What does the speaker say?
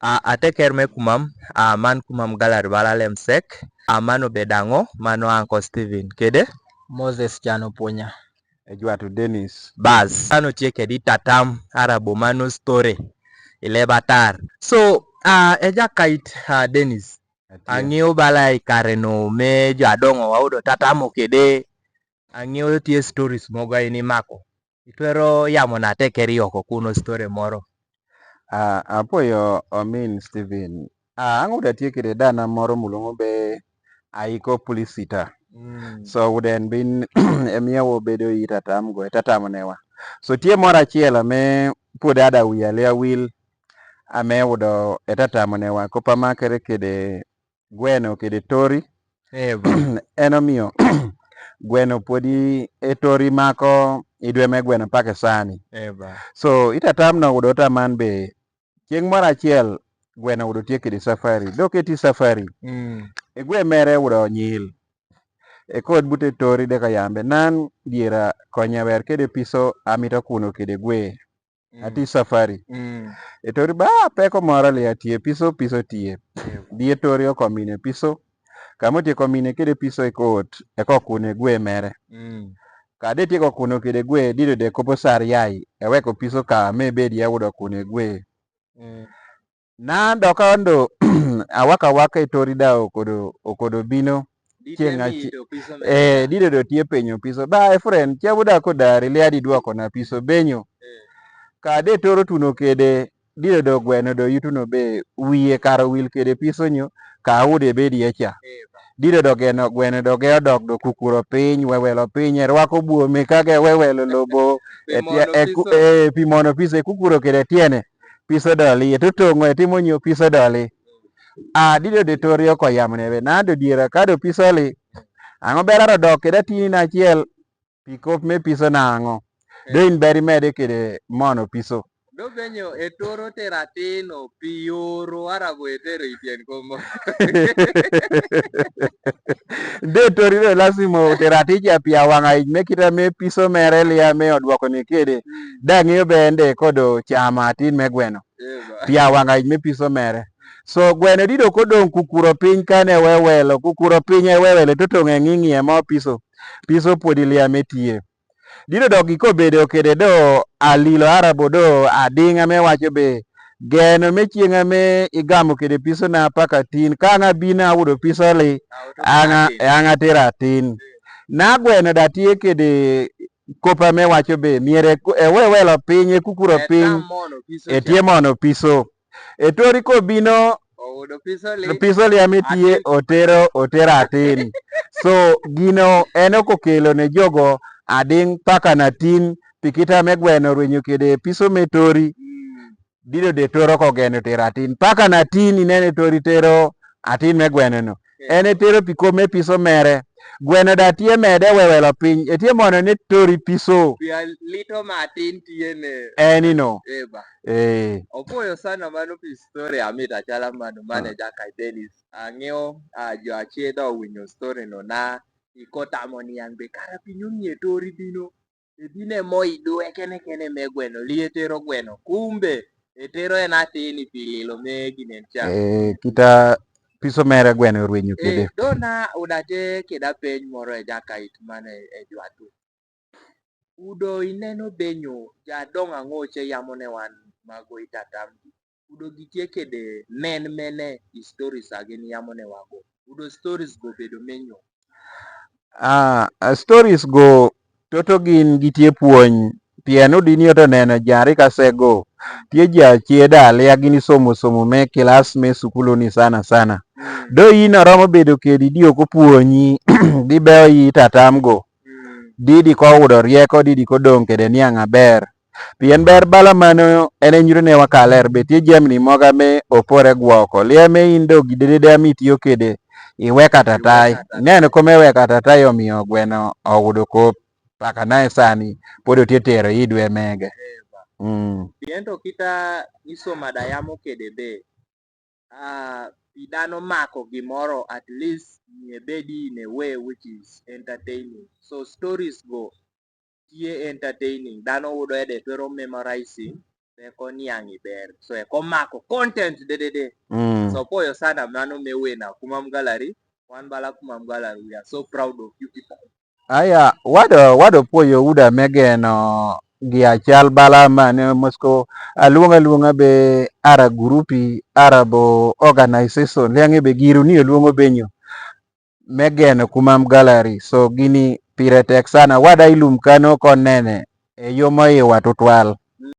Ateker me kumam, man kumam galar balalem sek, mano bedango, mano Uncle Steven, kede? Moses Jano Punya. Ejwatu Dennis. Bas, mano tieke di tatam, arabo mano story, ile batar. So, eja kait Dennis, ang'iyo bala ikare no me jadongo waudo tatamo kede, ang'iyo tie stories mogo ini mako. Itwero yamo na tekeri oko kuno story moro. Apoyo omin Steven. Ang uda tiekere dana moro mulungo be aiko polisita. So uden bin emia wo bedo itatam go itatam newa. So tie mora chiela me podada wiya wil ame udo itatam newa kopa makere kede gweno kede tori. Eno mio gweno podi etori mako idwe me gweno pake sani. So itatam no udo taman be chieng' moro achiel gweno udo tiekedi safari doketi safari egwe mere udo nyil ekod bute tori deka yambe nan diera konya wer kede piso amita kuno kede gwe ati safari etori ba peko moro le atie piso tie die tori okomine piso kamotie komine kede piso ekot ekokune gwe mere kade tieko kuno kede gwe dido de kopo sar yai eweko piso ka me bedi udo kune gwe na doka ondo awaka etori da okodo bino chieng' dido do tie penyo piso ba friend chiabuda kodari liadi duoko na piso benyo kade toro tuno kede dido do gweno do yutuno be wiye karo wil kede piso nyo ka ude bedi echa dido do gweno do ge odok do kukuro piny wewelo piny rwako buome kage wewelo lobo pimono piso kukuro kede tiene piso doli etotong'o etimo nyo piso doli dido de tori oko yamne nado diera kado piso li ang'o beraro dok kede tini achiel pikop me piso nang'o do in beri mede kede mono piso do benyo etoro teratino piyoro arago etero itien komo de tori do lasimo teratija pia wang'a me kita me piso mere lia me odwoko ni kede dang'iyo bende kodo chama tin me gweno pia wang'a me piso mere so gweno dido kodong' kukuro piny kane wewelo kukuro piny wewelo totong'e ng'ing'ie mo piso podi lia metie dido do giko bedo kede do alilo arabo do ading'a me wacho be geno me chieng'a me igamo kede piso na paka tin kang'a bina udo piso li ang'a tera tin na gweno da tie kede kopa me wacho be miere wewelo piny kukuro piny etie mono piso etori kobino piso li amitie otero atin so gino eno kokelo ne jogo ading paka na tin pikita me gweno rwenyo kede piso me tori dido de toro kogeno tero atin paka na tin inene tori tero atin me gweno no ene tero piko me piso mere gweno da tie mede wewelo piny etie mono ne tori piso lito matin tiene enino opoyo sana mano pi story amita chala mano mane jaka Dennis ang'eyo jo achiedho winyo story no na ikotamo ni an be kara pinyo ng'ie tori bino ebine mo idwe kene me gweno lietero gweno kumbe etero en atini pililo me ginen cha kita piso mere gweno rwenyo kede dona udate keda peny moro e jakait mane e jwatu udo ineno benyo jadong' ang'oche yamone wan mago itatamgi udo gitie kede men mene stories agin yamone wago udo stories go bedo menyo stories go toto gin gitie puony pien udinio to neno jari kasego tie jachieda alia gini somo me kilas me sukulu ni sana do ino romo bedo kedi dio kopuonyi dibeo yi tatam go didi ko udo rieko didi kodong' kede niang' aber pien ber bala mano ene nyiro ne wakaler betie jemni moga me opore gwoko lieme indo gidede amitiyo kede iweka tatai neno kome weka tatai omiyo gweno oudo kop paka nae sani pod otie tero idwe mege piento kita iso mada yamo kede be dhano mako gimoro at least bedi in a way which is entertaining so stories go tie entertaining dhano udo ede twero memorizing eko niang' iber so eko mako content dedede so poyo sana mano mewena Kumam Gallery wan bala Kumam Gallery we are so proud of you people. Aya wado puoyo uda megeno gi achal bala mane mosko aluonga be ara grupi arabo organization liange be giru ni luongo benyo megeno Kumam Gallery so gini pire tek sana wada ilum kano konene e yo moiwa tutwal